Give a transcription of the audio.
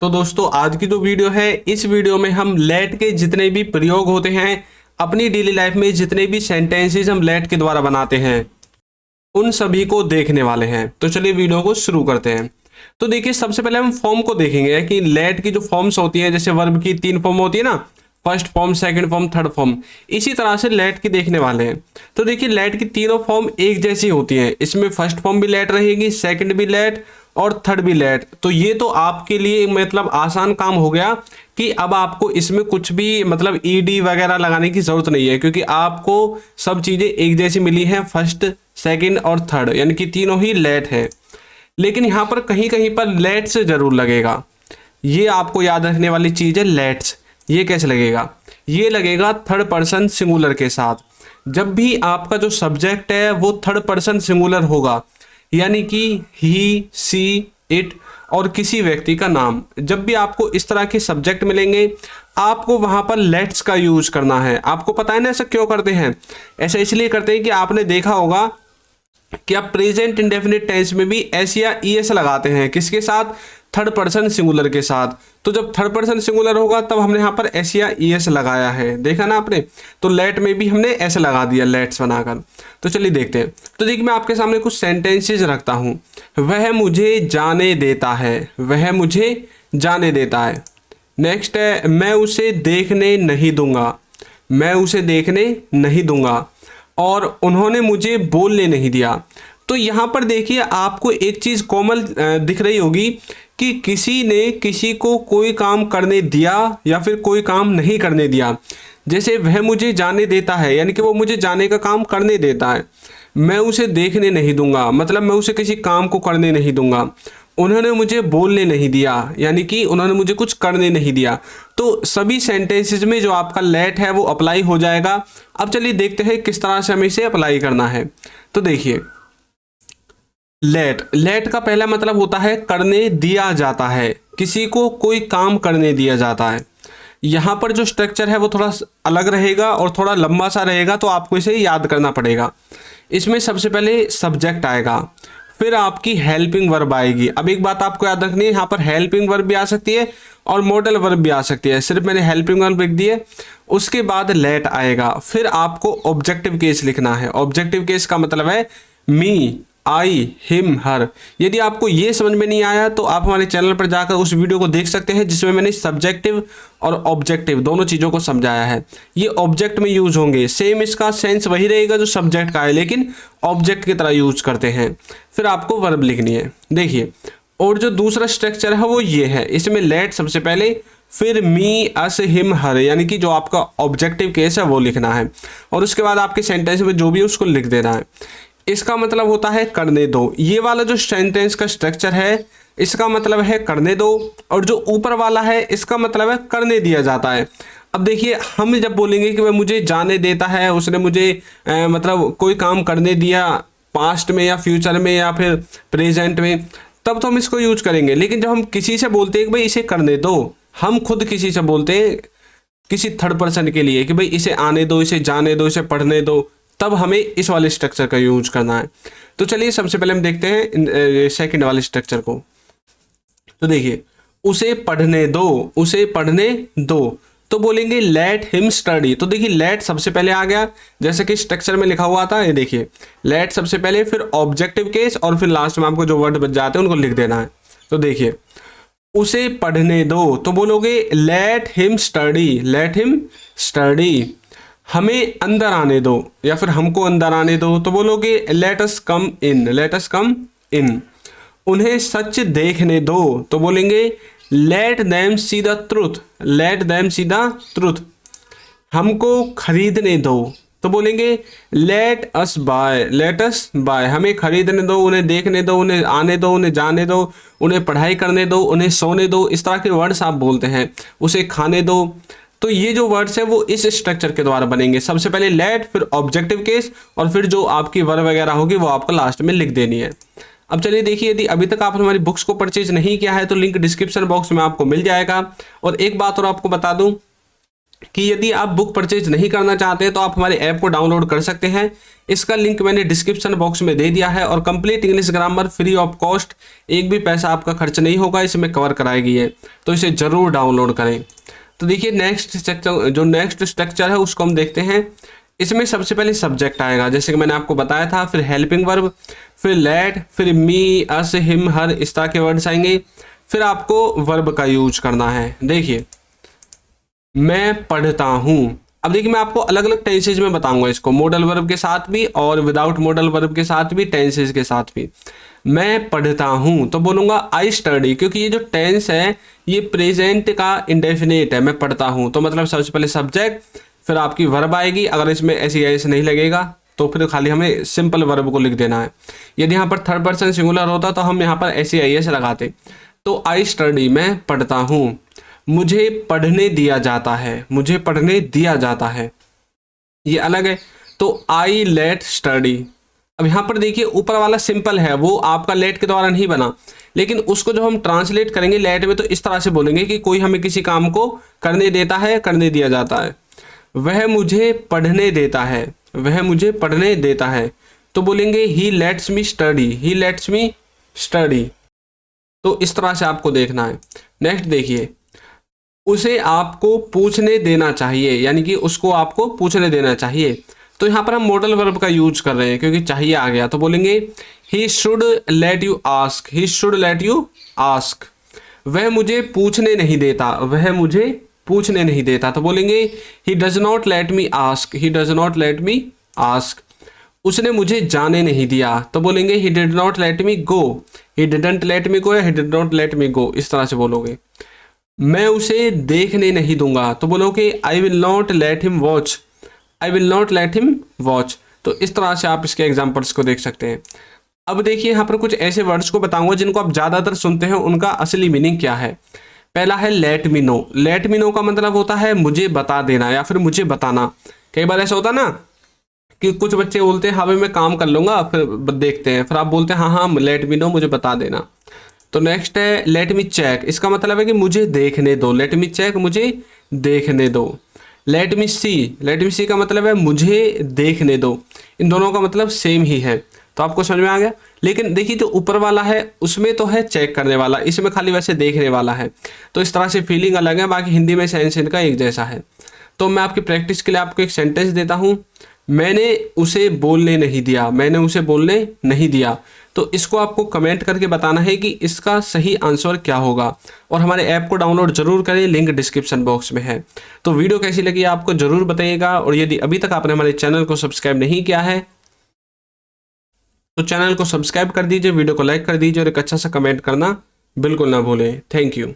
तो दोस्तों आज की जो वीडियो है, इस वीडियो में हम लेट के जितने भी प्रयोग होते हैं अपनी डेली लाइफ में, जितने भी सेंटेंसेस हम लेट के द्वारा बनाते हैं उन सभी को देखने वाले हैं। तो चलिए वीडियो को शुरू करते हैं। तो देखिए, सबसे पहले हम फॉर्म को देखेंगे कि लेट की जो फॉर्म्स होती है, जैसे वर्ब की 3 फॉर्म होती है ना, first form, second form, third form, इसी तरह से लेट की देखने वाले हैं। तो देखिए, लेट की तीनों फॉर्म एक जैसी होती हैं। इसमें फर्स्ट फॉर्म भी लेट रहेगी, सेकंड भी लेट और थर्ड भी लेट। तो ये तो आपके लिए मतलब आसान काम हो गया कि अब आपको इसमें कुछ भी मतलब ईडी वगैरह लगाने की जरूरत नहीं है, क्योंकि आपको सब चीजें एक जैसी मिली हैं, फर्स्ट, सेकंड और थर्ड, यानी कि तीनों ही लेट हैं। लेकिन यहाँ पर कहीं कहीं पर लेट्स जरूर लगेगा। ये आपको याद रखने वाली चीज है, लेट्स। ये कैसे लगेगा? ये लगेगा थर्ड पर्सन सिंगुलर के साथ। जब भी आपका जो सब्जेक्ट है वो थर्ड पर्सन सिंगुलर होगा, यानी कि ही, सी, इट और किसी व्यक्ति का नाम, जब भी आपको इस तरह के सब्जेक्ट मिलेंगे आपको वहां पर लेट्स का यूज करना है। आपको पता है ना ऐसा क्यों करते हैं? ऐसा इसलिए करते हैं कि आपने देखा होगा कि आप प्रेजेंट इंडेफिनिट टेंस में भी एस या ईएस लगाते हैं। किसके साथ? थर्ड पर्सन सिंगुलर के साथ। तो जब थर्ड पर्सन सिंगुलर होगा तब हमने यहाँ पर एस या ईएस लगाया है, देखा ना आपने। तो लेट में भी हमने ऐसे लगा दिया, लेट्स बनाकर। तो चलिए देखते हैं। तो देखिए, मैं आपके सामने कुछ सेंटेंसेस रखता हूँ। वह मुझे जाने देता है, वह मुझे जाने देता है। नेक्स्ट है, मैं उसे देखने नहीं दूंगा, मैं उसे देखने नहीं दूंगा। और उन्होंने मुझे बोलने नहीं दिया। तो यहाँ पर देखिए, आपको एक चीज़ कॉमन दिख रही होगी कि किसी ने किसी को कोई काम करने दिया या फिर कोई काम नहीं करने दिया। जैसे वह मुझे जाने देता है, यानी कि वो मुझे जाने का काम करने देता है। मैं उसे देखने नहीं दूंगा, मतलब मैं उसे किसी काम को करने नहीं दूंगा। उन्होंने मुझे बोलने नहीं दिया, यानी कि उन्होंने मुझे कुछ करने नहीं दिया। तो सभी सेंटेंसेस में जो आपका लेट है वो अप्लाई हो जाएगा। अब चलिए देखते हैं किस तरह से हमें इसे अप्लाई करना है। तो देखिए, लेट, लेट का पहला मतलब होता है करने दिया जाता है, किसी को कोई काम करने दिया जाता है। यहाँ पर जो स्ट्रक्चर है वो थोड़ा अलग रहेगा और थोड़ा लंबा सा रहेगा, तो आपको इसे याद करना पड़ेगा। इसमें सबसे पहले सब्जेक्ट आएगा, फिर आपकी हेल्पिंग वर्ब आएगी। अब एक बात आपको याद रखनी है, यहाँ पर हेल्पिंग वर्ब भी आ सकती है और मॉडल वर्ब भी आ सकती है। सिर्फ मैंने हेल्पिंग वर्ब लिख दी है। उसके बाद लेट आएगा, फिर आपको ऑब्जेक्टिव केस लिखना है। ऑब्जेक्टिव केस का मतलब है मी, आई, हिम, हर। यदि आपको ये समझ में नहीं आया तो आप हमारे चैनल पर जाकर उस वीडियो को देख सकते हैं, जिसमें मैंने सब्जेक्टिव और ऑब्जेक्टिव दोनों चीज़ों को समझाया है। ये ऑब्जेक्ट में यूज होंगे, सेम इसका सेंस वही रहेगा जो सब्जेक्ट का है, लेकिन ऑब्जेक्ट की तरह यूज करते हैं। फिर आपको वर्ब लिखनी है। देखिए, और जो दूसरा स्ट्रक्चर है वो ये है। इसमें लेट सबसे पहले, फिर मी, अस, हिम, हर, यानी कि जो आपका ऑब्जेक्टिव केस है वो लिखना है। और उसके बाद आपके सेंटेंस में जो भी है उसको लिख देना है। इसका मतलब होता है करने दो। ये वाला जो सेंटेंस का स्ट्रक्चर है इसका मतलब है करने दो, और जो ऊपर वाला है इसका मतलब है करने दिया जाता है। अब देखिए, हम जब बोलेंगे कि वह मुझे जाने देता है, उसने मुझे मतलब कोई काम करने दिया, पास्ट में या फ्यूचर में या फिर प्रेजेंट में, तब तो हम इसको यूज करेंगे। लेकिन जब हम किसी से बोलते हैं कि भाई इसे करने दो, हम खुद किसी से बोलते हैं किसी थर्ड पर्सन के लिए कि भाई इसे आने दो, इसे जाने दो, इसे पढ़ने दो, तब हमें इस वाले स्ट्रक्चर का यूज करना है। तो चलिए सबसे पहले हम देखते हैं सेकंड वाले स्ट्रक्चर को। तो देखिए, उसे पढ़ने दो, उसे पढ़ने दो, तो बोलेंगे लेट हिम स्टडी। तो देखिए, लेट सबसे पहले आ गया, जैसे कि स्ट्रक्चर में लिखा हुआ था। ये देखिए, लेट सबसे पहले, फिर ऑब्जेक्टिव केस, और फिर लास्ट में आपको जो वर्ड बच जाते हैं उनको लिख देना है। तो देखिए, उसे पढ़ने दो, तो बोलोगे let him study, let him study. हमें अंदर आने दो या फिर हमको अंदर आने दो, तो बोलोगे लेट अस कम इन, लेट अस कम इन। उन्हें सच देखने दो, तो बोलेंगे let them see the truth, let them see the truth. हमको खरीदने दो, तो बोलेंगे let us buy, let us buy. हमें खरीदने दो, उन्हें देखने दो, उन्हें आने दो, उन्हें जाने दो, उन्हें पढ़ाई करने दो, उन्हें सोने दो। इस तरह के वर्ड्स आप बोलते हैं। उसे खाने दो। तो ये जो वर्ड्स है वो इस स्ट्रक्चर के द्वारा बनेंगे। सबसे पहले लेट, फिर ऑब्जेक्टिव केस, और फिर जो आपकी वर्ब वगैरह होगी वो आपको लास्ट में लिख देनी है। अब चलिए देखिए, यदि अभी तक आपने हमारी बुक्स को परचेज नहीं किया है तो लिंक डिस्क्रिप्शन बॉक्स में आपको मिल जाएगा। और एक बात और आपको बता दूं कि यदि आप बुक परचेज नहीं करना चाहते हैं तो आप हमारे ऐप को डाउनलोड कर सकते हैं। इसका लिंक मैंने डिस्क्रिप्शन बॉक्स में दे दिया है और complete English grammar free of cost, एक भी पैसा आपका खर्च नहीं होगा, इसमें कवर कराएगी है, तो इसे ज़रूर डाउनलोड करें। तो देखिए नेक्स्ट स्ट्रक्चर है उसको हम देखते हैं। इसमें सबसे पहले सब्जेक्ट आएगा, जैसे कि मैंने आपको बताया था, फिर हेल्पिंग वर्ब, फिर लेट, फिर मी, अस, हिम, हर, इस तरह के वर्ड्स आएंगे। फिर आपको वर्ब का यूज करना है। देखिए मैं पढ़ता हूँ। अब देखिए मैं आपको अलग अलग टेंसेज में बताऊंगा इसको, मॉडल वर्ब के साथ भी और विदाउट मॉडल वर्ब के साथ भी, टेंसेज के साथ भी। मैं पढ़ता हूँ तो बोलूँगा आई स्टडी, क्योंकि ये जो टेंस है ये प्रेजेंट का इंडेफिनेट है, मैं पढ़ता हूँ, तो मतलब सबसे पहले सब्जेक्ट, फिर आपकी वर्ब आएगी। अगर इसमें ऐसी ऐसे नहीं लगेगा तो फिर खाली हमें सिंपल वर्ब को लिख देना है। यदि यहाँ पर थर्ड पर्सन सिंगुलर होता तो हम यहाँ पर ऐसे आई एस लगाते। तो आई स्टडी, मैं पढ़ता हूँ। मुझे पढ़ने दिया जाता है, मुझे पढ़ने दिया जाता है, ये अलग है। तो आई लेट स्टडी। अब यहाँ पर देखिए ऊपर वाला सिंपल है, वो आपका लेट के द्वारा नहीं बना, लेकिन उसको जब हम ट्रांसलेट करेंगे लेट में तो इस तरह से बोलेंगे कि कोई हमें किसी काम को करने देता है, करने दिया जाता है। वह मुझे पढ़ने देता है, वह मुझे पढ़ने देता है, तो बोलेंगे he lets me study, he lets me study. तो इस तरह से आपको देखना है। नेक्स्ट देखिए, उसे आपको पूछने देना चाहिए, यानी कि उसको आपको पूछने देना चाहिए। तो यहाँ पर हम मॉडल वर्ब का यूज कर रहे हैं क्योंकि चाहिए आ गया, तो बोलेंगे he should let you ask, he should let you ask. वह मुझे पूछने नहीं देता, वह मुझे पूछने नहीं देता, तो बोलेंगे he does not let me ask, he does not let me ask. उसने मुझे जाने नहीं दिया, तो बोलेंगे he did not let me go, he didn't let me go या he did not let me go, इस तरह से बोलोगे। मैं उसे देखने नहीं दूंगा, तो बोलोगे I will not let him watch, I will not let him watch. तो इस तरह से आप इसके एग्जाम्पल्स को देख सकते हैं। अब देखिए यहाँ पर कुछ ऐसे वर्ड्स को बताऊंगा जिनको आप ज़्यादातर सुनते हैं, उनका असली मीनिंग क्या है। पहला है let me know. Let me know का मतलब होता है मुझे बता देना या फिर मुझे बताना। कई बार ऐसा होता है ना कि कुछ बच्चे बोलते हैं हाँ भाई मैं काम कर लूँगा, फिर देखते हैं, फिर आप बोलते हैं हाँ हाँ लेट मी नो, मुझे बता देना। तो नेक्स्ट है लेट मी चेक। इसका मतलब है कि मुझे देखने दो, लेट मी चेक, मुझे देखने दो। लेट मी सी, लेट मी सी का मतलब है मुझे देखने दो। इन दोनों का मतलब सेम ही है, तो आपको समझ में आ गया। लेकिन देखिए जो ऊपर वाला है उसमें तो है चेक करने वाला, इसमें खाली वैसे देखने वाला है, तो इस तरह से फीलिंग अलग है, बाकी हिंदी में सेंस इनका एक जैसा है। तो मैं आपकी प्रैक्टिस के लिए आपको एक सेंटेंस देता हूँ, मैंने उसे बोलने नहीं दिया, मैंने उसे बोलने नहीं दिया। तो इसको आपको कमेंट करके बताना है कि इसका सही आंसर क्या होगा, और हमारे ऐप को डाउनलोड जरूर करें, लिंक डिस्क्रिप्शन बॉक्स में है। तो वीडियो कैसी लगी आपको जरूर बताइएगा, और यदि अभी तक आपने हमारे चैनल को सब्सक्राइब नहीं किया है तो चैनल को सब्सक्राइब कर दीजिए, वीडियो को लाइक कर दीजिए और एक अच्छा सा कमेंट करना बिल्कुल ना भूलें। Thank you.